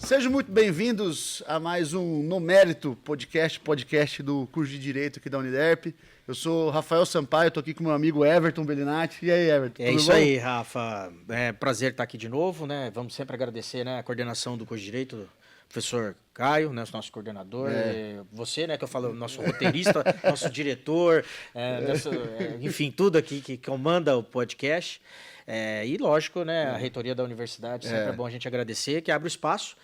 Sejam muito bem-vindos a mais um No Mérito podcast do curso de Direito aqui da Uniderp. Eu sou Rafael Sampaio, estou aqui com meu amigo Everton Bellinati. E aí, Everton? É isso aí, Rafa. É prazer estar aqui de novo, né? Vamos sempre agradecer, né, a coordenação do curso de Direito, professor Caio, né, nosso coordenador, você, né, que eu falo, nosso roteirista, nosso diretor, enfim, tudo aqui que comanda o podcast. E lógico, né, a reitoria da universidade, sempre é bom a gente agradecer, que abre o espaço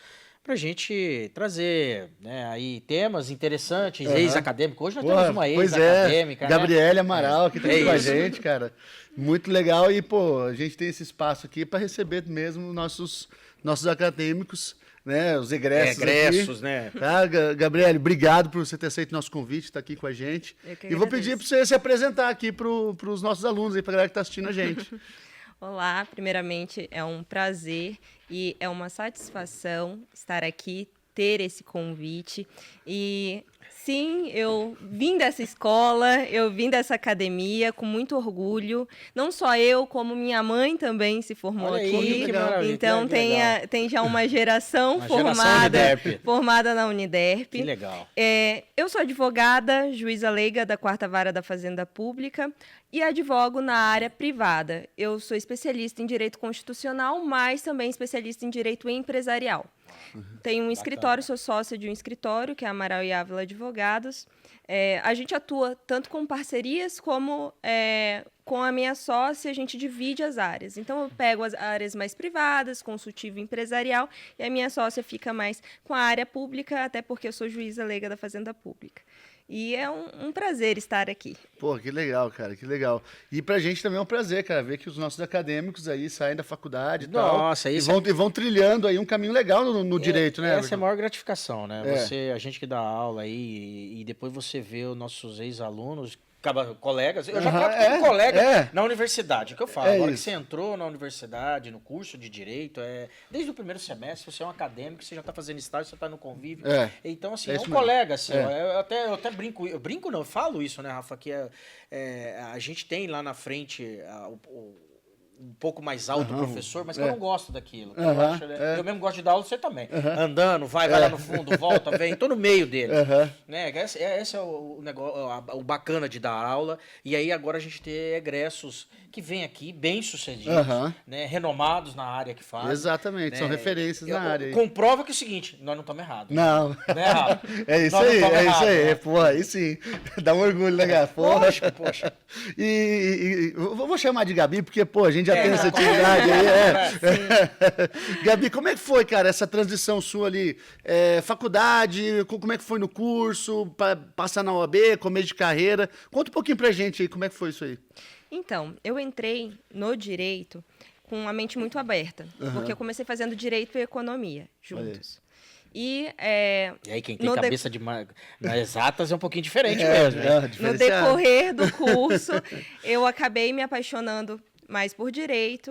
para a gente trazer, né, aí temas interessantes, ex-acadêmicos. Hoje nós temos uma ex-acadêmica, né? Gabriele Amaral, que está aqui com a gente, cara. Muito legal. E, pô, a gente tem esse espaço aqui para receber mesmo nossos acadêmicos, né? Os egressos aqui, né? Tá, Gabriele, obrigado por você ter aceito nosso convite, estar aqui com a gente. E vou pedir para você se apresentar aqui para os nossos alunos aí, para a galera que está assistindo a gente. Olá, primeiramente é um prazer e é uma satisfação estar aqui, ter esse convite. E sim, eu vim dessa escola, eu vim dessa academia com muito orgulho. Não só eu, como minha mãe também se formou aqui. Então tem já uma geração formada na Uniderp. Que legal. Eu sou advogada, juíza leiga da 4ª Vara da Fazenda Pública e advogo na área privada. Eu sou especialista em direito constitucional, mas também especialista em direito empresarial. Tenho um escritório, sou sócia de um escritório, que é Amaral e Ávila Advogados. A gente atua tanto com parcerias como com a minha sócia, a gente divide as áreas. Então, eu pego as áreas mais privadas, consultivo empresarial, e a minha sócia fica mais com a área pública, até porque eu sou juíza leiga da Fazenda Pública. E é um prazer estar aqui. Pô, que legal, cara, que legal. E pra gente também é um prazer, cara, ver que os nossos acadêmicos aí saem da faculdade e vão trilhando aí um caminho legal no direito, né? Essa é a maior gratificação, né? A gente que dá aula aí e depois você vê os nossos ex-alunos, colegas, eu já trato como colega na universidade, que eu falo. Agora que você entrou na universidade, no curso de Direito, desde o primeiro semestre, você é um acadêmico, você já está fazendo estágio, você está no convívio. Então, assim, um colega, assim, eu até brinco, eu falo isso, né, Rafa, que a gente tem lá na frente um pouco mais alto professor, mas que eu não gosto daquilo. Eu mesmo gosto de dar aula, você também. Andando, vai lá no fundo, volta, vem, tô no meio dele. Né? Esse é o negócio, o bacana de dar aula. E aí agora a gente tem egressos que vêm aqui bem-sucedidos, né? Renomados na área que fazem. Exatamente, né? são referências na área. Comprova que é o seguinte, nós não estamos errados. Não. Não é errado. É isso aí, né? Porra, aí sim. Dá um orgulho, né, cara? Poxa. E vou chamar de Gabi, porque, pô, a gente já tem essa atividade aí. Gabi, como é que foi, cara, essa transição sua ali? Faculdade, como é que foi no curso, passar na OAB, começo de carreira? Conta um pouquinho pra gente aí, como é que foi isso aí? Então, eu entrei no direito com a mente muito aberta, porque eu comecei fazendo direito e economia juntos. E aí quem tem cabeça nas exatas é um pouquinho diferente mesmo. No decorrer do curso, eu acabei me apaixonando mais por direito.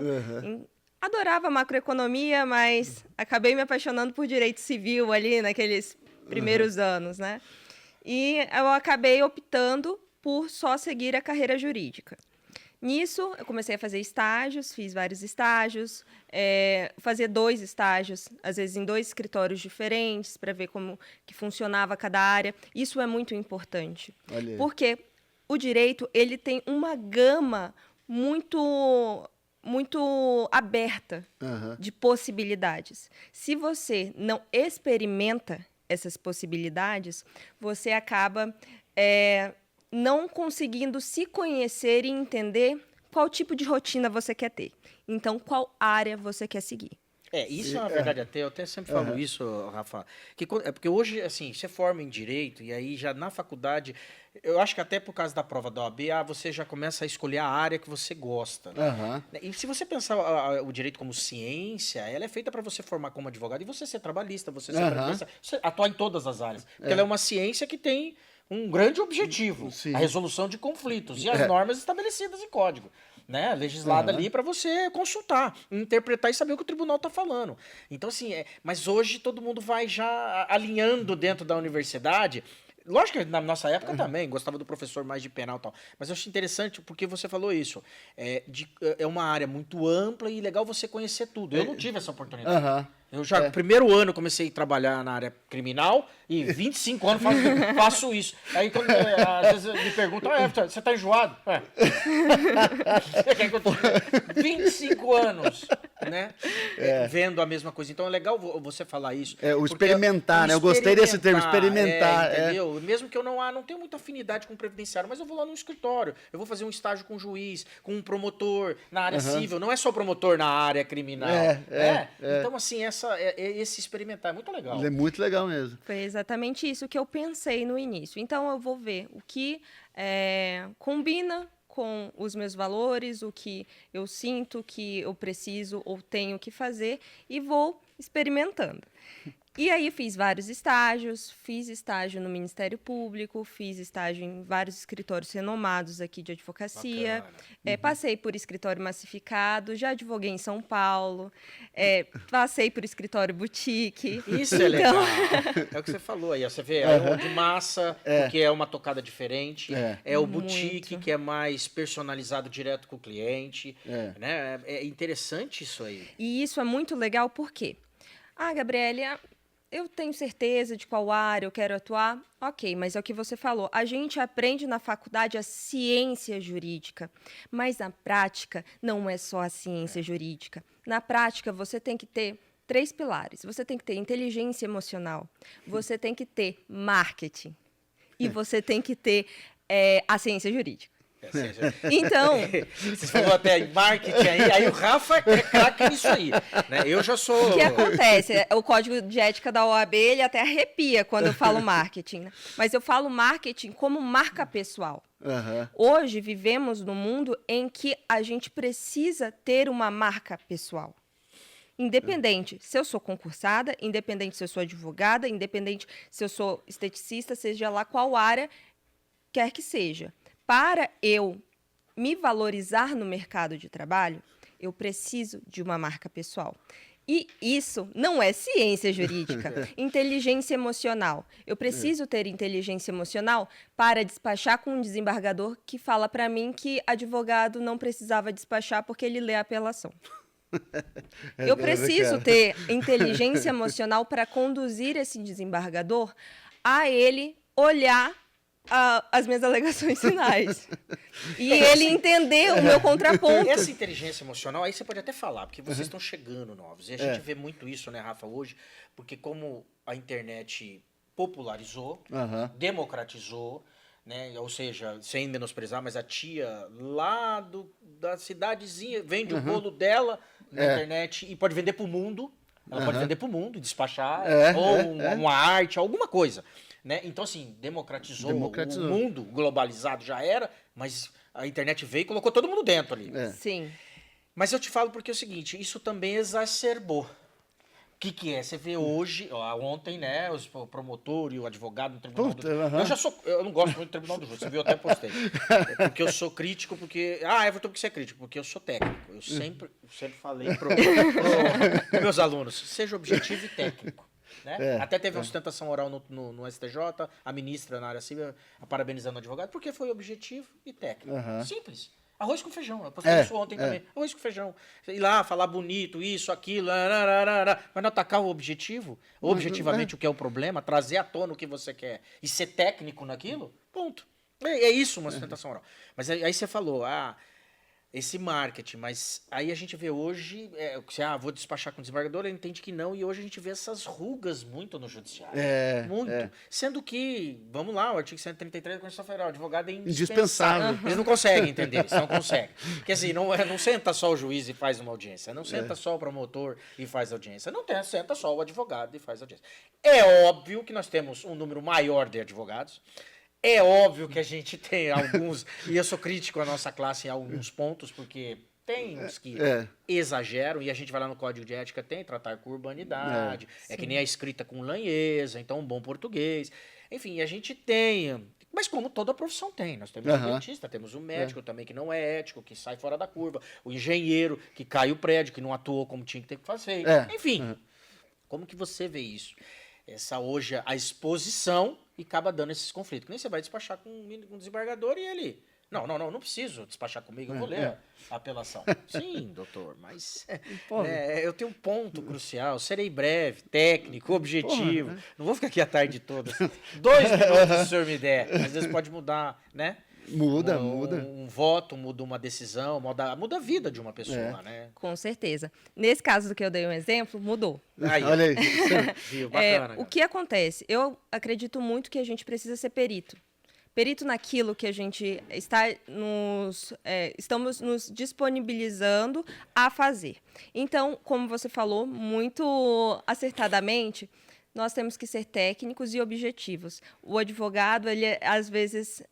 Adorava macroeconomia, mas acabei me apaixonando por direito civil ali naqueles primeiros anos, né? E eu acabei optando por só seguir a carreira jurídica. Nisso, eu comecei a fazer estágios, fiz vários estágios, fazer 2 estágios, às vezes em 2 escritórios diferentes, para ver como que funcionava cada área. Isso é muito importante, porque o direito ele tem uma gama muito aberta de possibilidades. Se você não experimenta essas possibilidades, você acaba não conseguindo se conhecer e entender qual tipo de rotina você quer ter. Então, qual área você quer seguir. Isso é uma verdade eu até sempre falo isso, Rafa, porque hoje, assim, você forma em Direito e aí já na faculdade, eu acho que até por causa da prova da OAB, você já começa a escolher a área que você gosta. Né? E se você pensar o Direito como ciência, ela é feita para você formar como advogado e você ser trabalhista, você ser você atuar em todas as áreas. Porque ela é uma ciência que tem um grande objetivo, a resolução de conflitos e as normas estabelecidas em código, né, legislada ali para você consultar, interpretar e saber o que o tribunal está falando. Então, assim, mas hoje todo mundo vai já alinhando dentro da universidade. Lógico que na nossa época também, gostava do professor mais de penal e tal. Mas eu acho interessante porque você falou isso. É uma área muito ampla e legal você conhecer tudo. Eu não tive essa oportunidade. Eu já, no primeiro ano, comecei a trabalhar na área criminal e 25 anos faço isso. Aí, quando às vezes me perguntam, você está enjoado? Você quer que eu tô 25 anos, né? Vendo a mesma coisa. Então, é legal você falar isso. O experimentar, né? Eu gostei desse termo, experimentar. Entendeu? Mesmo que eu não tenho muita afinidade com o previdenciário, mas eu vou lá no escritório, eu vou fazer um estágio com um juiz, com um promotor na área civil. Não é só promotor na área criminal. Então, assim, esse experimentar é muito legal. É muito legal mesmo. Foi exatamente isso que eu pensei no início. Então, eu vou ver o que combina com os meus valores, o que eu sinto que eu preciso ou tenho que fazer e vou experimentando. E aí fiz vários estágios, fiz estágio no Ministério Público, fiz estágio em vários escritórios renomados aqui de advocacia, passei por escritório massificado, já advoguei em São Paulo, passei por escritório boutique. Isso é legal. É o que você falou aí, você vê, é o de massa, que é uma tocada diferente, é o boutique, que é mais personalizado direto com o cliente, né? É interessante isso aí. E isso é muito legal porque, Gabriele, eu tenho certeza de qual área eu quero atuar. Ok, mas é o que você falou. A gente aprende na faculdade a ciência jurídica, mas na prática não é só a ciência jurídica. Na prática, você tem que ter 3 pilares. Você tem que ter inteligência emocional, você tem que ter marketing e você tem que ter a ciência jurídica. Então, você falou até em marketing aí o Rafa é craque nisso aí, né? Eu já sou... O que acontece? O código de ética da OAB, ele até arrepia quando eu falo marketing, né? Mas eu falo marketing como marca pessoal. Hoje vivemos num mundo em que a gente precisa ter uma marca pessoal. Independente se eu sou concursada, independente se eu sou advogada, independente se eu sou esteticista, seja lá qual área quer que seja. Para eu me valorizar no mercado de trabalho, eu preciso de uma marca pessoal. E isso não é ciência jurídica. Inteligência emocional. Eu preciso ter inteligência emocional para despachar com um desembargador que fala para mim que advogado não precisava despachar porque ele lê a apelação. Eu preciso ter inteligência emocional para conduzir esse desembargador a ele olhar as minhas alegações finais. E ele entender o meu contraponto. Essa inteligência emocional, aí você pode até falar, porque vocês estão chegando novos. E a gente vê muito isso, né, Rafa, hoje, porque como a internet popularizou, democratizou, né, ou seja, sem menosprezar, mas a tia lá da cidadezinha vende o bolo dela na internet e pode vender para o mundo. Ela pode vender para o mundo, despachar, ou uma arte, alguma coisa. Né? Então, assim, democratizou. O mundo globalizado já era, mas a internet veio e colocou todo mundo dentro ali. Sim. Mas eu te falo porque é o seguinte, isso também exacerbou. O que é? Você vê hoje, ontem, né, o promotor e o advogado no Tribunal do Júri. Eu não gosto muito do Tribunal do Júri, você viu, eu até postei. Porque eu sou crítico, porque... Everton, porque você é crítico? Porque eu sou técnico. Eu sempre falei pro meus alunos, seja objetivo e técnico. Né? Até teve uma sustentação oral no STJ, a ministra na área civil parabenizando o advogado, porque foi objetivo e técnico. Simples. Arroz com feijão. Eu postei isso ontem também. Arroz com feijão. Ir lá, falar bonito, isso, aquilo, mas não atacar o objetivo, objetivamente o que é o problema, trazer à tona o que você quer e ser técnico naquilo, ponto. É isso uma sustentação oral. Mas aí você falou, esse marketing, mas aí a gente vê hoje, vou despachar com o desembargador, ele entende que não, e hoje a gente vê essas rugas muito no judiciário. Muito. Sendo que, vamos lá, o artigo 133 da Constituição Federal, advogado é indispensável. Eles não conseguem entender isso, não conseguem. Quer dizer, não senta só o juiz e faz uma audiência, não senta só o promotor e faz audiência, senta só o advogado e faz audiência. É óbvio que nós temos um número maior de advogados. É óbvio que a gente tem alguns, e eu sou crítico à nossa classe em alguns pontos, porque tem uns que exageram, e a gente vai lá no Código de Ética, tem tratar com urbanidade, que nem a escrita com lanheza, então um bom português. Enfim, a gente tem, mas como toda profissão tem, nós temos o dentista, temos o médico também que não é ético, que sai fora da curva, o engenheiro que cai o prédio, que não atuou como tinha que ter que fazer. Enfim, como que você vê isso? Hoje, a exposição e acaba dando esses conflitos. Que nem você vai despachar com um desembargador e ele Não preciso despachar comigo, eu vou ler a apelação. Sim, doutor, mas eu tenho um ponto crucial, serei breve, técnico, objetivo, não vou ficar aqui a tarde toda. 2 minutos se o senhor me der, às vezes pode mudar, né? Muda. Um voto, muda uma decisão, muda a vida de uma pessoa, né? Com certeza. Nesse caso do que eu dei um exemplo, mudou. Aí, olha aí. Viu? Bacana. O que acontece? Eu acredito muito que a gente precisa ser perito. Perito naquilo que a gente estamos nos disponibilizando a fazer. Então, como você falou muito acertadamente, nós temos que ser técnicos e objetivos. O advogado, ele às vezes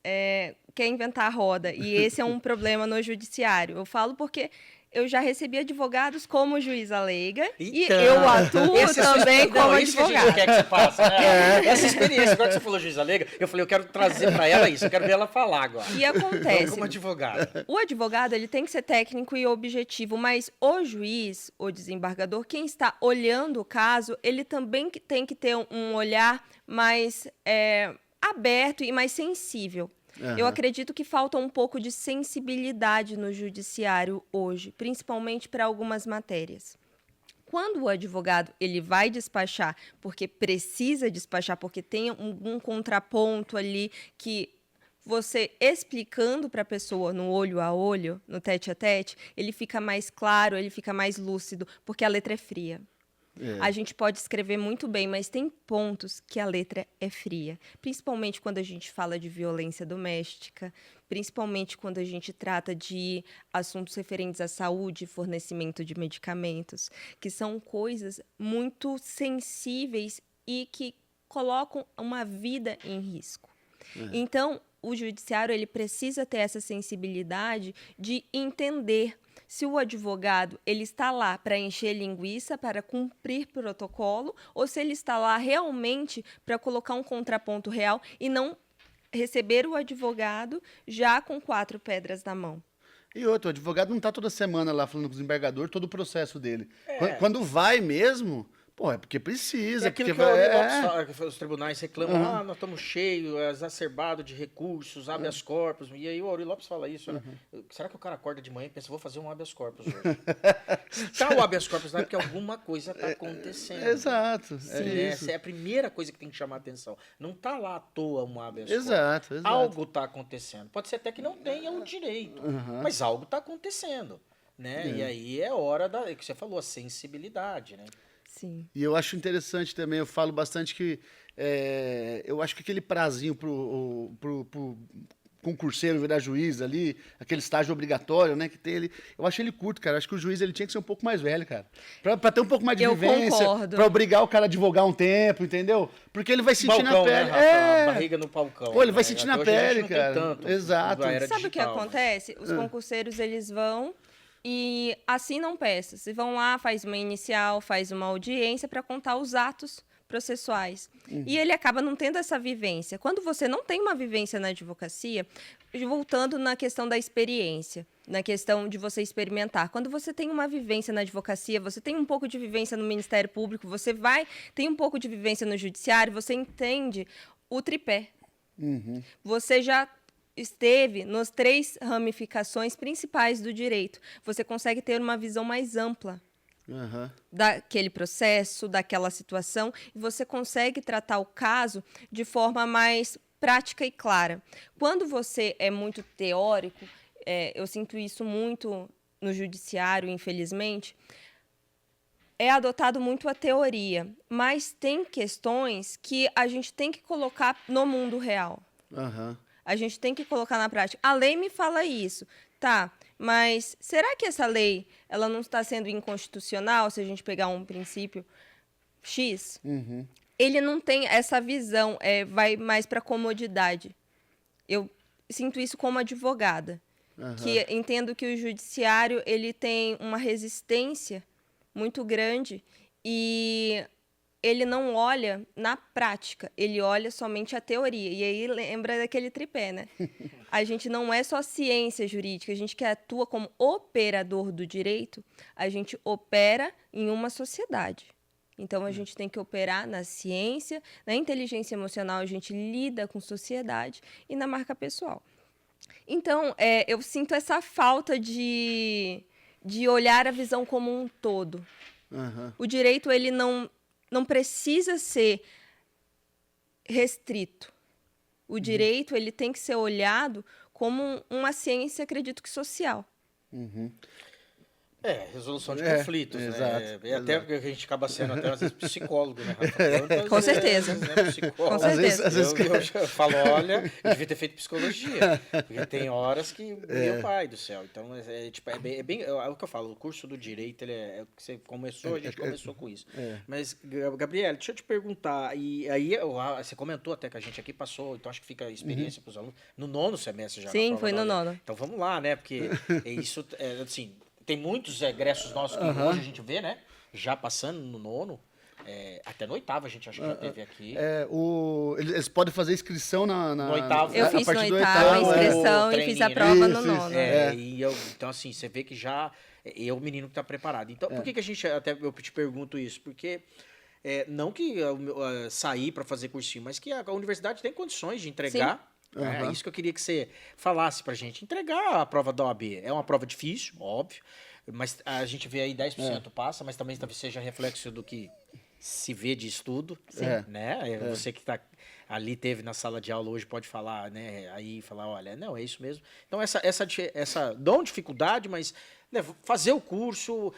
quer inventar a roda, e esse é um problema no judiciário. Eu falo porque eu já recebi advogados como juíza leiga e eu atuo também como advogada. Isso que a gente quer que você faça, né? Essa experiência, agora que você falou juíza leiga, eu falei, eu quero trazer para ela isso, eu quero ver ela falar agora. E acontece. Não como advogada. O advogado, ele tem que ser técnico e objetivo, mas o juiz, o desembargador, quem está olhando o caso, ele também tem que ter um olhar mais aberto e mais sensível. Eu acredito que falta um pouco de sensibilidade no judiciário hoje, principalmente para algumas matérias. Quando o advogado ele vai despachar, porque precisa despachar, porque tem um contraponto ali que você explicando para a pessoa no olho a olho, no tete a tete, ele fica mais claro, ele fica mais lúcido, porque a letra é fria. A gente pode escrever muito bem, mas tem pontos que a letra é fria. Principalmente quando a gente fala de violência doméstica, principalmente quando a gente trata de assuntos referentes à saúde, fornecimento de medicamentos, que são coisas muito sensíveis e que colocam uma vida em risco. Então, o judiciário ele precisa ter essa sensibilidade de entender se o advogado ele está lá para encher linguiça, para cumprir protocolo, ou se ele está lá realmente para colocar um contraponto real e não receber o advogado já com 4 pedras na mão. E outro, o advogado não está toda semana lá falando com o desembargador todo o processo dele. Quando vai mesmo... Pô, é porque precisa. É aquilo porque que os tribunais reclamam, nós estamos cheios, exacerbados de recursos, habeas corpus. E aí o Auri Lopes fala isso, né? Será que o cara acorda de manhã e pensa, vou fazer um habeas corpus hoje? Se tá o habeas corpus, não é porque alguma coisa está acontecendo. Exato. Essa é a primeira coisa que tem que chamar a atenção. Não tá lá à toa um habeas corpus. Exato. Algo está acontecendo. Pode ser até que não tenha o direito, mas algo está acontecendo. Né? E aí é hora que você falou, a sensibilidade, né? Sim. E eu acho interessante também, eu falo bastante que eu acho que aquele prazinho pro concurseiro virar juiz ali, aquele estágio obrigatório, né, que tem ele, eu acho ele curto, cara. Eu acho que o juiz ele tinha que ser um pouco mais velho, cara. Pra ter um pouco mais de vivência, concordo. pra obrigar o cara a advogar um tempo, entendeu? Porque ele vai sentir balcão, na pele. Né, Rafa? Barriga no palcão. Pô, ele vai sentir na pele, cara. Tanto, exato. Sabe o que acontece? Os concurseiros, eles vão e assinam peças. E vão lá, faz uma inicial, faz uma audiência para contar os atos processuais. E ele acaba não tendo essa vivência. Quando você não tem uma vivência na advocacia, voltando na questão da experiência, na questão de você experimentar. Quando você tem uma vivência na advocacia, você tem um pouco de vivência no Ministério Público, você tem um pouco de vivência no Judiciário, você entende o tripé. Você já esteve nas 3 ramificações principais do direito. Você consegue ter uma visão mais ampla daquele processo, daquela situação, e você consegue tratar o caso de forma mais prática e clara. Quando você é muito teórico, eu sinto isso muito no judiciário, infelizmente, é adotado muito a teoria, mas tem questões que a gente tem que colocar no mundo real. A gente tem que colocar na prática. A lei me fala isso, tá? Mas será que essa lei ela não está sendo inconstitucional se a gente pegar um princípio X? Ele não tem essa visão, vai mais para comodidade. Eu sinto isso como advogada, que entendo que o judiciário ele tem uma resistência muito grande e ele não olha na prática, ele olha somente a teoria. E aí lembra daquele tripé, né? A gente não é só ciência jurídica, a gente que atua como operador do direito, a gente opera em uma sociedade. Então, a gente tem que operar na ciência, na inteligência emocional, a gente lida com sociedade e na marca pessoal. Então, eu sinto essa falta de olhar a visão como um todo. Uhum. O direito, ele não precisa ser restrito. O direito, ele tem que ser olhado como uma ciência, acredito que social. Uhum. Resolução de conflitos, exato, né? Até porque a gente acaba sendo até às vezes psicólogo, né, Rafa? Com certeza. Psicólogo. Com certeza. Às vezes... Eu falo, olha, eu devia ter feito psicologia. Porque tem horas que, meu pai do céu. Então, é bem é o que eu falo, o curso do direito, é o que você começou, a gente começou com isso. Mas, Gabriela, deixa eu te perguntar, e aí você comentou até que a gente aqui passou, então acho que fica a experiência para os alunos, no 9º semestre já. Sim, foi no 9º. Então vamos lá, né? Porque isso, assim... Tem muitos egressos nossos que hoje a gente vê, né? Já passando no 9º, até no 8º a gente acho que já teve aqui. Eles podem fazer inscrição no 8º. Eu fiz no 8º a inscrição e fiz a prova no 9º. Então, assim, você vê que já é o menino que está preparado. Então, por que a gente, até eu te pergunto isso? Porque não que sair para fazer cursinho, mas que a universidade tem condições de entregar. É isso que eu queria que você falasse pra gente. Entregar a prova da OAB é uma prova difícil, óbvio, mas a gente vê aí 10% passa, mas também talvez seja reflexo do que se vê de estudo, né? Você que tá ali, teve na sala de aula hoje, pode falar, né? Aí falar, olha, não, é isso mesmo. Então, essa não dificuldade, mas né, fazer o curso,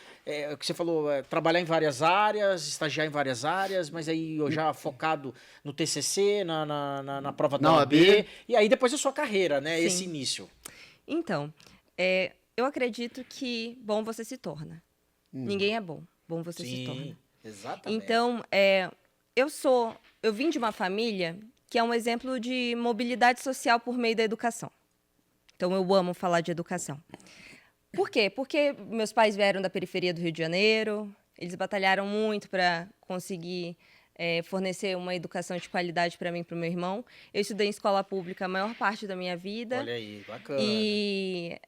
o que você falou, trabalhar em várias áreas, estagiar em várias áreas, mas aí eu já focado no TCC, na prova da OAB, e aí depois a sua carreira, né? Sim. Esse início. Então, eu acredito que bom você se torna. Ninguém é bom, bom você se torna. Exatamente. Então, eu vim de uma família que é um exemplo de mobilidade social por meio da educação. Então, eu amo falar de educação. Por quê? Porque meus pais vieram da periferia do Rio de Janeiro, eles batalharam muito para conseguir fornecer uma educação de qualidade para mim e para o meu irmão. Eu estudei em escola pública a maior parte da minha vida. Olha aí, bacana. E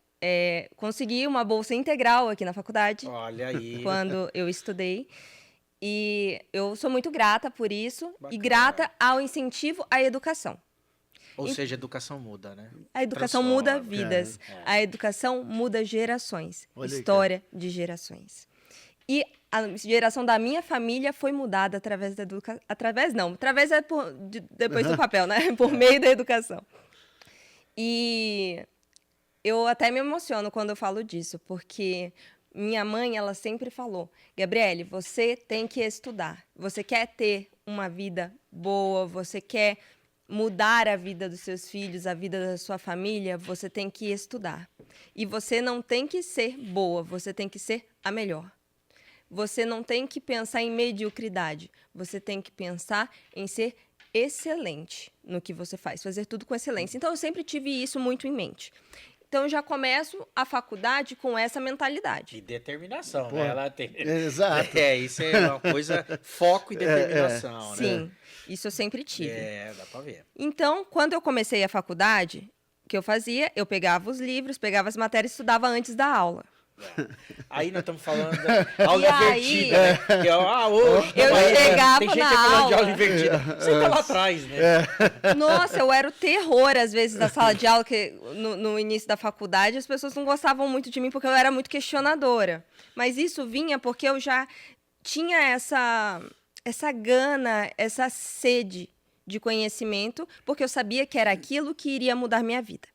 consegui uma bolsa integral aqui na faculdade. Olha aí. Quando eu estudei. E eu sou muito grata por isso. Bacana. E grata ao incentivo à educação. Ou seja, a educação muda, né? A educação muda vidas. A educação muda gerações. História de gerações. E a geração da minha família foi mudada através da educação. Através depois do papel, né? Por meio da educação. E eu até me emociono quando eu falo disso, porque minha mãe, ela sempre falou, Gabriele, você tem que estudar. Você quer ter uma vida boa, você quer mudar a vida dos seus filhos, a vida da sua família, você tem que estudar. E você não tem que ser boa, você tem que ser a melhor. Você não tem que pensar em mediocridade, você tem que pensar em ser excelente no que você faz, fazer tudo com excelência. Então, eu sempre tive isso muito em mente. Então, eu já começo a faculdade com essa mentalidade. E determinação, né? Ela tem... Exato. Isso é uma coisa, foco e determinação, né? Sim, isso eu sempre tive. Dá pra ver. Então, quando eu comecei a faculdade, o que eu fazia? Eu pegava os livros, pegava as matérias e estudava antes da aula. Aí nós estamos falando da aula invertida, né? Hoje eu chegava tem gente na falando aula de aula invertida. Você tá lá atrás, né? Nossa, eu era o terror, às vezes, da sala de aula, que no início da faculdade, as pessoas não gostavam muito de mim, porque eu era muito questionadora. Mas isso vinha porque eu já tinha essa gana, essa sede de conhecimento, porque eu sabia que era aquilo que iria mudar minha vida.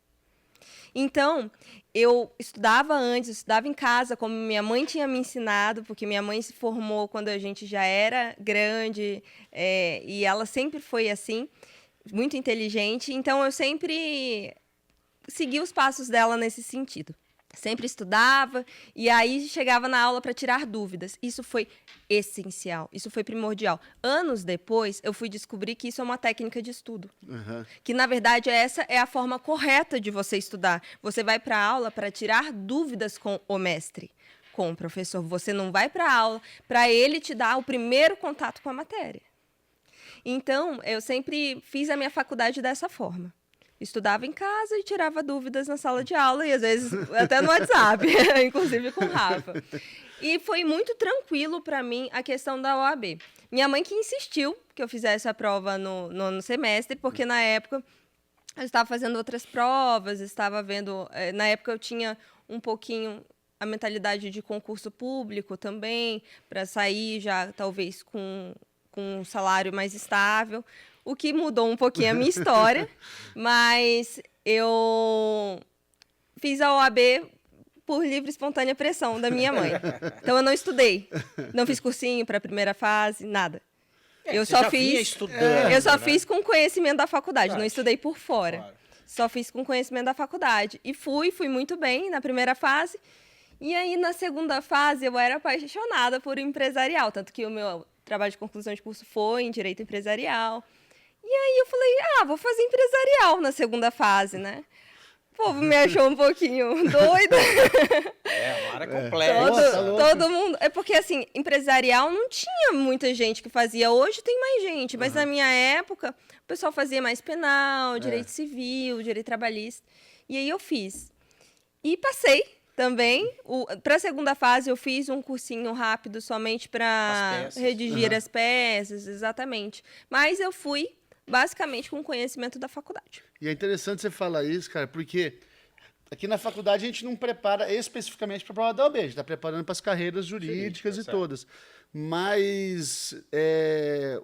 Então, eu estudava antes, eu estudava em casa, como minha mãe tinha me ensinado, porque minha mãe se formou quando a gente já era grande, e ela sempre foi assim, muito inteligente. Então, eu sempre segui os passos dela nesse sentido. Sempre estudava e aí chegava na aula para tirar dúvidas. Isso foi essencial, isso foi primordial. Anos depois, eu fui descobrir que isso é uma técnica de estudo. Que, na verdade, essa é a forma correta de você estudar. Você vai para a aula para tirar dúvidas com o mestre, com o professor. Você não vai para a aula para ele te dar o primeiro contato com a matéria. Então, eu sempre fiz a minha faculdade dessa forma. Estudava em casa e tirava dúvidas na sala de aula e, às vezes, até no WhatsApp, inclusive com o Rafa. E foi muito tranquilo para mim a questão da OAB. Minha mãe que insistiu que eu fizesse a prova no semestre, porque, na época, eu estava fazendo outras provas, estava vendo... na época eu tinha um pouquinho a mentalidade de concurso público também, para sair já talvez com um salário mais estável, o que mudou um pouquinho a minha história, mas eu fiz a OAB por livre e espontânea pressão da minha mãe. Então eu não estudei, não fiz cursinho para a primeira fase, nada. Eu só fiz com conhecimento da faculdade, não estudei por fora. Claro. Só fiz com conhecimento da faculdade. E fui muito bem na primeira fase. E aí, na segunda fase, eu era apaixonada por empresarial. Tanto que o meu trabalho de conclusão de curso foi em Direito Empresarial. E aí eu falei, vou fazer empresarial na segunda fase, né? O povo me achou um pouquinho doida. Uma área complexa. Todo mundo... É porque, assim, empresarial não tinha muita gente que fazia. Hoje tem mais gente, mas na minha época, o pessoal fazia mais penal, direito civil, direito trabalhista. E aí eu fiz. E passei também. Para a segunda fase, eu fiz um cursinho rápido somente para redigir as peças, exatamente. Mas eu fui basicamente com conhecimento da faculdade. E é interessante você falar isso, cara, porque aqui na faculdade a gente não prepara especificamente para a prova da OAB, a gente está preparando para as carreiras jurídicas e todas. Mas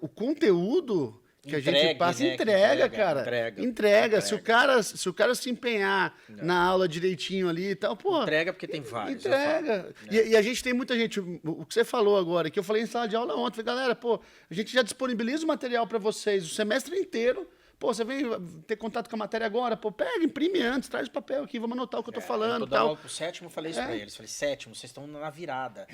o conteúdo que a gente passa, entrega, cara. Entrega. Se o cara se empenhar na aula direitinho ali e tal, pô... Entrega porque tem vários. Entrega. E a gente tem muita gente... O que você falou agora, que eu falei em sala de aula ontem, falei, galera, pô, a gente já disponibiliza o material para vocês o semestre inteiro. Pô, você vem ter contato com a matéria agora, pô, pega, imprime antes, traz o papel aqui, vamos anotar o que eu tô falando e tal. Pro sétimo, eu falei isso pra eles. Falei, sétimo, vocês estão na virada.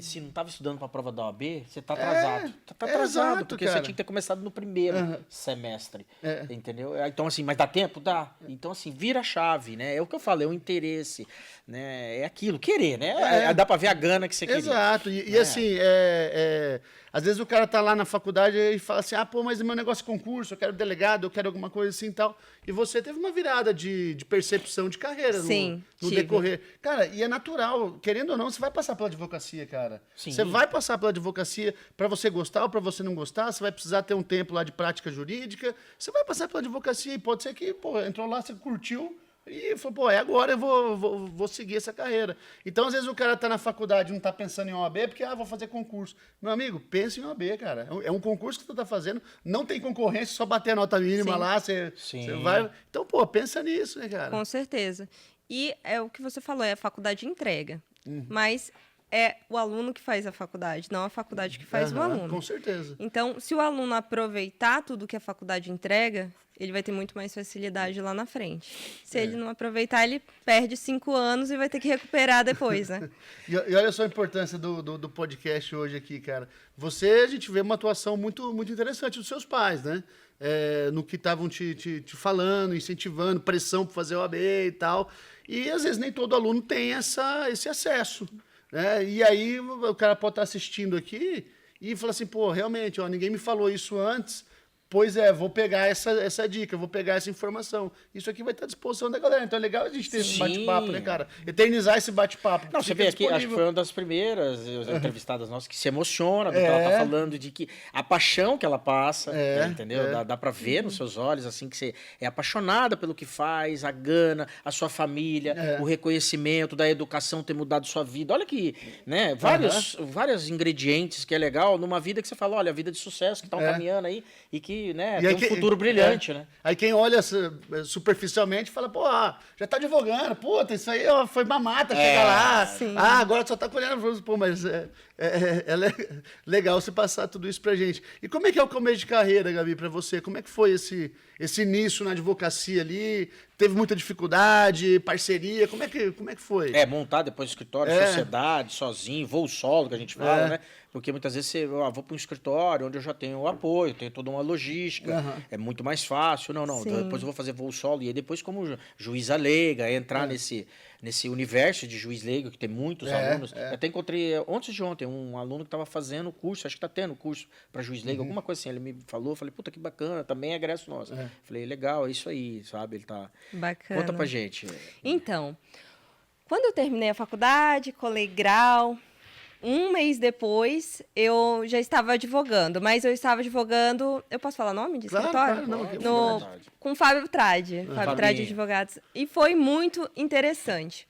Se não tava estudando pra prova da OAB, você tá atrasado. Tá atrasado, exato, porque você tinha que ter começado no primeiro semestre, entendeu? Então, assim, mas dá tempo? Dá. Então, assim, vira a chave, né? É o que eu falei, é o interesse, né? É aquilo, querer, né? Dá pra ver a gana que você queria. Exato, e assim, às vezes o cara tá lá na faculdade e fala assim, pô, mas meu negócio é concurso, eu quero delegado, eu quero alguma coisa assim e tal. E você teve uma virada de percepção de carreira no decorrer. Cara, e é natural, querendo ou não, você vai passar pela advocacia, cara. Sim. Você vai passar pela advocacia para você gostar ou para você não gostar, você vai precisar ter um tempo lá de prática jurídica, você vai passar pela advocacia e pode ser que, pô, entrou lá, você curtiu, e falou, pô, agora eu vou seguir essa carreira. Então, às vezes, o cara tá na faculdade e não tá pensando em OAB, porque, vou fazer concurso. Meu amigo, pense em OAB, cara. É um concurso que você tá fazendo, não tem concorrência, só bater a nota mínima lá, você vai... Então, pô, pensa nisso, né, cara? Com certeza. E é o que você falou, a faculdade entrega. Mas é o aluno que faz a faculdade, não a faculdade que faz o aluno. Com certeza. Então, se o aluno aproveitar tudo que a faculdade entrega, ele vai ter muito mais facilidade lá na frente. Se ele não aproveitar, ele perde 5 anos e vai ter que recuperar depois, né? E olha só a importância do podcast hoje aqui, cara. A gente vê uma atuação muito, muito interessante dos seus pais, né? No que estavam te falando, incentivando, pressão para fazer OAB e tal. E, às vezes, nem todo aluno tem esse acesso. E aí o cara pode estar assistindo aqui e falar assim, pô, realmente, ninguém me falou isso antes, pois vou pegar essa dica, vou pegar essa informação. Isso aqui vai estar à disposição da galera. Então é legal a gente ter esse bate-papo, né, cara? Eternizar esse bate-papo. Não, você vê aqui, acho que foi uma das primeiras entrevistadas nossas que se emociona do que ela tá falando, de que a paixão que ela passa, entendeu? Dá pra ver nos seus olhos, assim, que você é apaixonada pelo que faz, a gana, a sua família, o reconhecimento da educação ter mudado sua vida. Olha que, né, vários ingredientes que é legal numa vida que você fala, olha, a vida de sucesso que estão caminhando aí e que tem um futuro brilhante, né? Aí quem olha superficialmente fala, pô, já tá advogando, puta, isso aí foi mamata, chega lá. Sim. Agora só tá colhendo, pô, mas é legal você passar tudo isso pra gente. E como é que é o começo de carreira, Gabi, pra você? Como é que foi esse início na advocacia ali? Teve muita dificuldade, parceria, como é que foi? Montar depois escritório, sociedade, sozinho, voo solo, que a gente fala, né? Porque muitas vezes você, vou para um escritório onde eu já tenho o apoio, tenho toda uma logística, é muito mais fácil. Não, depois eu vou fazer voo solo. E aí depois, como juíza leiga, entrar nesse universo de juiz leigo, que tem muitos alunos. Eu até encontrei, antes de ontem, um aluno que estava fazendo curso, acho que está tendo curso para juiz leigo, alguma coisa assim. Ele me falou, eu falei, puta, que bacana, também é egresso nosso. Falei, legal, é isso aí, sabe? Ele tá... Bacana. Conta pra gente. Então, quando eu terminei a faculdade, colei grau, Um mês depois, eu já estava advogando, mas eu estava advogando... Eu posso falar nome de escritório? Claro, não. Com o Fábio Tradi, Fábio Tradi Advogados. E foi muito interessante.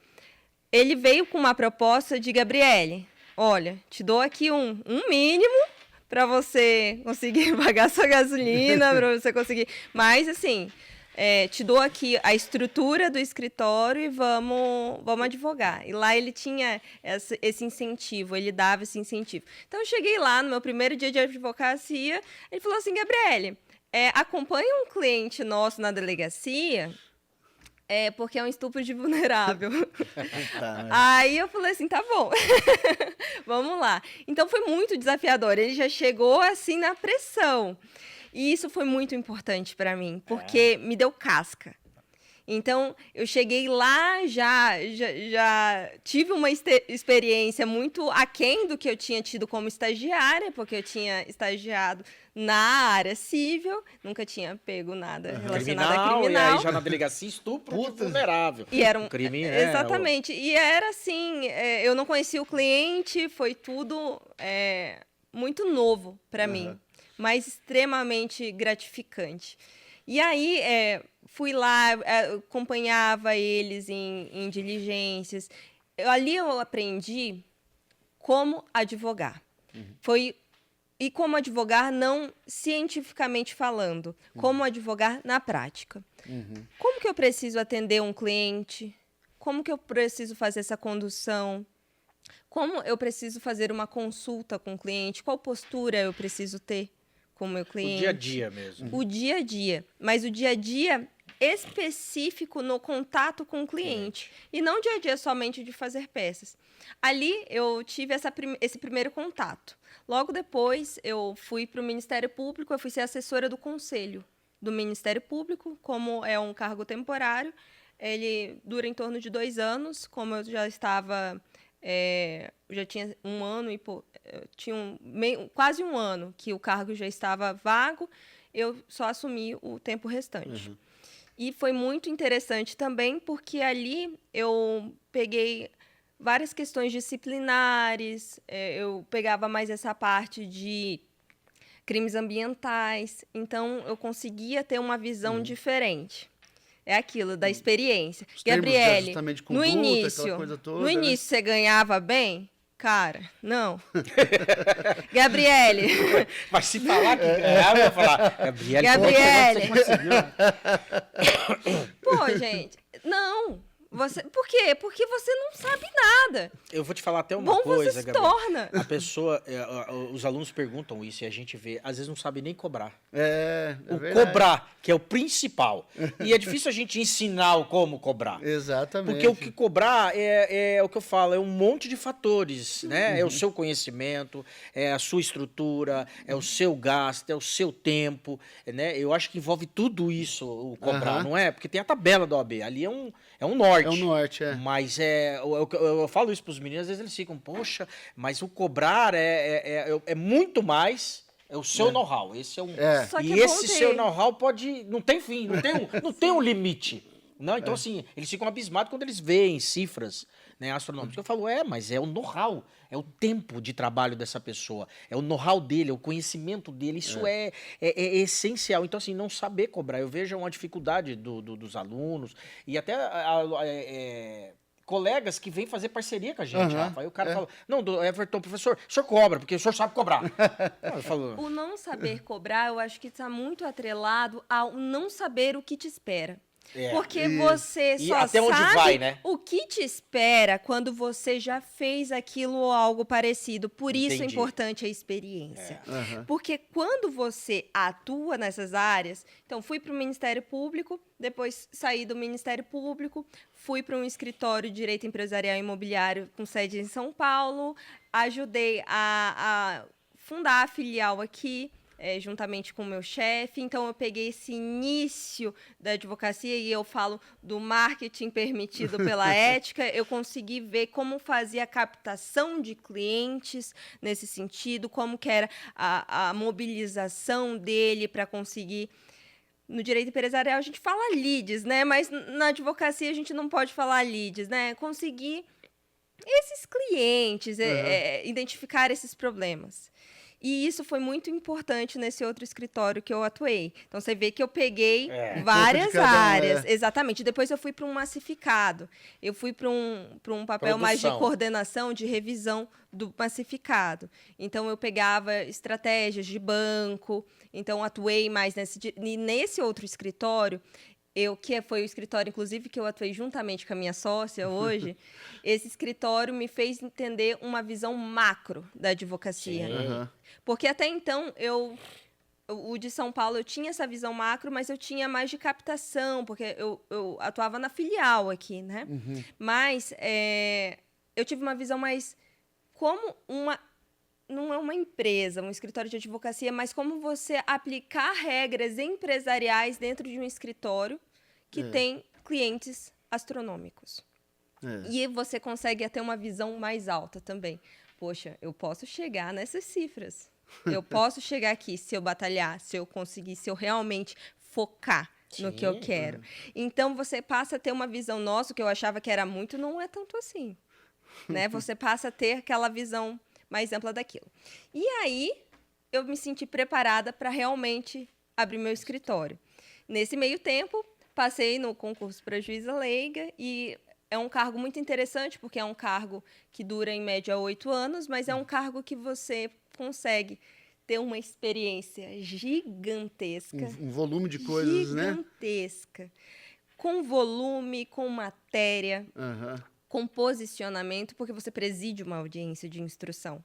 Ele veio com uma proposta de: Gabriele, olha, te dou aqui um mínimo para você conseguir pagar sua gasolina, para você conseguir... Mas, assim... te dou aqui a estrutura do escritório e vamos advogar. E lá ele tinha esse incentivo, ele dava esse incentivo. Então, eu cheguei lá no meu primeiro dia de advocacia, ele falou assim: Gabriele, acompanha um cliente nosso na delegacia, porque é um estupro de vulnerável. Aí eu falei assim: tá bom, vamos lá. Então, foi muito desafiador, ele já chegou assim na pressão. E isso foi muito importante para mim, porque me deu casca. Então, eu cheguei lá, já tive uma experiência muito aquém do que eu tinha tido como estagiária, porque eu tinha estagiado na área civil, nunca tinha pego nada relacionado a criminal. E aí já na delegacia, estupro de vulnerável. E era crime, exatamente. E era assim, eu não conhecia o cliente, foi tudo muito novo para mim, mas extremamente gratificante. E aí, fui lá, acompanhava eles em diligências. Ali eu aprendi como advogar. E como advogar não cientificamente falando, como advogar na prática. Como que eu preciso atender um cliente? Como que eu preciso fazer essa condução? Como eu preciso fazer uma consulta com o cliente? Qual postura eu preciso ter com o meu cliente? O dia a dia mesmo. O dia a dia. Mas o dia a dia específico no contato com o cliente. E não o dia a dia somente de fazer peças. Ali eu tive esse primeiro contato. Logo depois eu fui para o Ministério Público, eu fui ser assessora do Conselho do Ministério Público, como é um cargo temporário. Ele dura em torno de 2 anos, como eu já estava... já tinha um ano e quase um ano que o cargo já estava vago, eu só assumi o tempo restante. E foi muito interessante também, porque ali eu peguei várias questões disciplinares, eu pegava mais essa parte de crimes ambientais, então eu conseguia ter uma visão diferente. É aquilo, da experiência. Gabriele, conduta, no início, toda, você ganhava bem? Cara, não. Gabriele. Mas se falar que ganhava, eu ia falar: Gabriele. Você conseguiu. Pô, gente, não. Por quê? Porque você não sabe nada. Eu vou te falar até uma coisa, você se Gabriel. torna. A pessoa, os alunos perguntam isso e a gente vê, às vezes não sabe nem cobrar. Verdade. Cobrar, que é o principal. E é difícil a gente ensinar como cobrar. Exatamente. Porque o que cobrar é o que eu falo, é um monte de fatores, né? É o seu conhecimento, é a sua estrutura, é o seu gasto, é o seu tempo, né? Eu acho que envolve tudo isso, o cobrar, não é? Porque tem a tabela da OAB, ali é um norte. É um norte, Mas eu falo isso para os meninos, às vezes eles ficam: poxa, mas o cobrar é muito mais... É o seu know-how. Esse é um. Só que e esse seu know-how pode. Não tem fim, não tem um limite. Não, então, assim, eles ficam abismados quando eles veem cifras, né, astronômicas. Eu falo: mas é o know-how, é o tempo de trabalho dessa pessoa, é o know-how dele, é o conhecimento dele. Isso é essencial. Então, assim, não saber cobrar. Eu vejo uma dificuldade dos alunos e até colegas que vêm fazer parceria com a gente, Rafa. Aí o cara fala: não, Everton, professor, o senhor cobra, porque o senhor sabe cobrar. Eu falo: o não saber cobrar, eu acho que está muito atrelado ao não saber o que te espera. Porque você só até onde sabe vai, né? o que te espera quando você já fez aquilo ou algo parecido. Por isso é importante a experiência. Porque quando você atua nessas áreas... Então, fui para o Ministério Público, depois saí do Ministério Público, fui para um escritório de Direito Empresarial e Imobiliário com sede em São Paulo, ajudei a fundar a filial aqui, juntamente com o meu chefe. Então, eu peguei esse início da advocacia e eu falo do marketing permitido pela ética. Eu consegui ver como fazia a captação de clientes nesse sentido, como que era a mobilização dele para conseguir... No direito empresarial, a gente fala leads, né? Mas na advocacia, a gente não pode falar leads, né? Conseguir esses clientes, identificar esses problemas. E isso foi muito importante nesse outro escritório que eu atuei. Então, você vê que eu peguei várias áreas. Exatamente. Depois eu fui para um massificado. Eu fui para um papel mais de coordenação, de revisão do massificado. Então, eu pegava estratégias de banco. Então, atuei mais nesse outro escritório. Que foi o escritório, inclusive, que eu atuei juntamente com a minha sócia hoje, esse escritório me fez entender uma visão macro da advocacia. Porque até então, o de São Paulo, eu tinha essa visão macro, mas eu tinha mais de captação, porque eu atuava na filial aqui, né? Mas eu tive uma visão mais como não é uma empresa, um escritório de advocacia, mas como você aplicar regras empresariais dentro de um escritório que tem clientes astronômicos. E você consegue até uma visão mais alta também. Poxa, eu posso chegar nessas cifras. Eu posso chegar aqui se eu batalhar, se eu conseguir, se eu realmente focar no que eu quero. Então, você passa a ter uma visão nossa, que eu achava que era muito, não é tanto assim. Né? Você passa a ter aquela visão mais ampla daquilo. E aí, eu me senti preparada para realmente abrir meu escritório. Nesse meio tempo, passei no concurso para juíza leiga e é um cargo muito interessante, porque é um cargo que dura, em média, 8 anos, mas é um cargo que você consegue ter uma experiência gigantesca. Um volume de coisas, gigantesca. Né? Com volume, com matéria, com posicionamento, porque você preside uma audiência de instrução.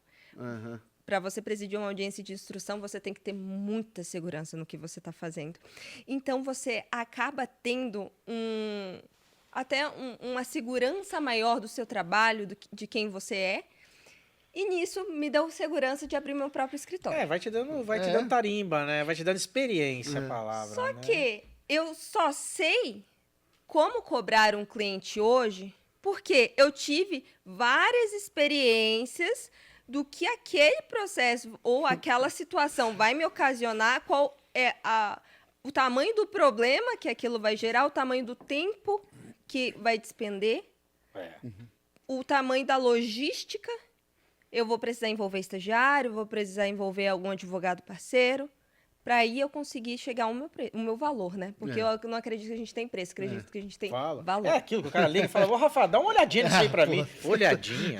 Para você presidir uma audiência de instrução, você tem que ter muita segurança no que você está fazendo. Então, você acaba tendo uma segurança maior do seu trabalho, de quem você é. E nisso me deu segurança de abrir meu próprio escritório. Vai te dando tarimba, né? Vai te dando experiência a palavra. Só que eu só sei como cobrar um cliente hoje porque eu tive várias experiências do que aquele processo ou aquela situação vai me ocasionar, qual é o tamanho do problema que aquilo vai gerar, o tamanho do tempo que vai despender, o tamanho da logística. Eu vou precisar envolver estagiário, vou precisar envolver algum advogado parceiro, para aí eu conseguir chegar ao meu valor, né? Porque eu não acredito que a gente tem preço, acredito que a gente tem valor. É aquilo que o cara liga e fala, ô Rafa, dá uma olhadinha nisso aí para mim. Olhadinha.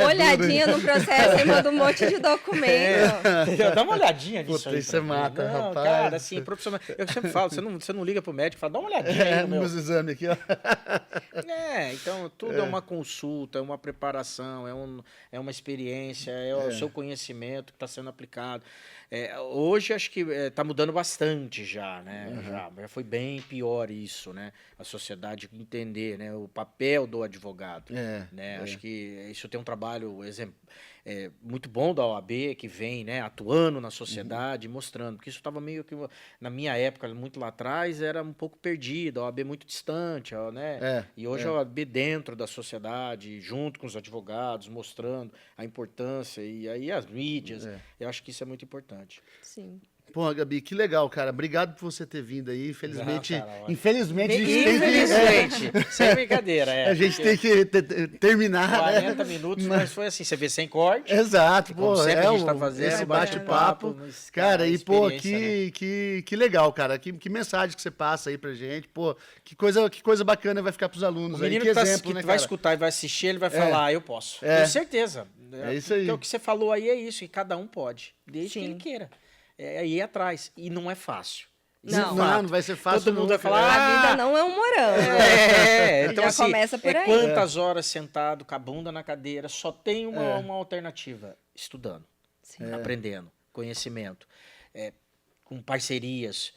Olhadinha no processo e manda um monte de documento. Dá uma olhadinha nisso aí. Você mata, não, rapaz. Cara, assim, profissional. Eu sempre falo, você não liga pro médico, fala, dá uma olhadinha aí no meu. Meus exames aqui, ó. Então tudo é uma consulta, é uma preparação, é uma experiência, é o seu conhecimento que está sendo aplicado. Hoje acho que está mudando bastante já, né? Já foi bem pior isso, né? A sociedade entender, né? O papel do advogado, né? Acho que isso tem um trabalho muito bom da OAB, que vem, né, atuando na sociedade, mostrando, porque isso estava meio que, na minha época, muito lá atrás, era um pouco perdido, a OAB muito distante, né? E hoje a OAB dentro da sociedade, junto com os advogados, mostrando a importância, e aí as mídias, eu acho que isso é muito importante. Sim. Pô, Gabi, que legal, cara. Obrigado por você ter vindo aí. Infelizmente, infelizmente, sem brincadeira. A gente tem que terminar, 40 minutos, mas foi assim, você vê sem corte. Exato, pô. Sempre a gente tá fazendo esse bate-papo. Cara, e pô, que legal, cara. Que mensagem que você passa aí pra gente. Pô, que coisa bacana vai ficar pros alunos aí. Que exemplo, né, vai escutar e vai assistir, ele vai falar, eu posso. Tenho certeza. É isso aí. Então, o que você falou aí é isso, e cada um pode, desde que ele queira. Ir atrás. E não é fácil. Não vai ser fácil. Todo mundo vai falar, a vida não é um morango. Então, já assim, começa por aí. Quantas horas sentado, com a bunda na cadeira, só tem uma alternativa. Estudando, aprendendo, conhecimento, com parcerias,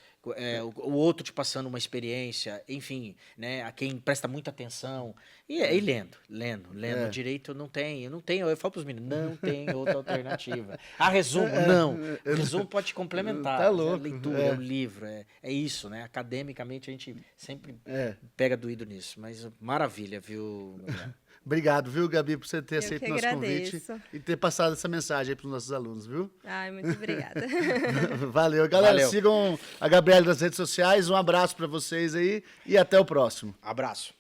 o outro te passando uma experiência, enfim, né, a quem presta muita atenção, e lendo. Direito eu falo para os meninos, não tem outra alternativa. Resumo, não. O resumo pode te complementar. Tá louco. A leitura, é o livro, é isso, né? Academicamente a gente sempre pega doído nisso, mas maravilha, viu? Obrigado, viu, Gabi, por você ter aceito o nosso convite e ter passado essa mensagem aí para os nossos alunos, viu? Ai, muito obrigada. Valeu. Galera, sigam a Gabriela nas redes sociais. Um abraço para vocês aí e até o próximo. Abraço.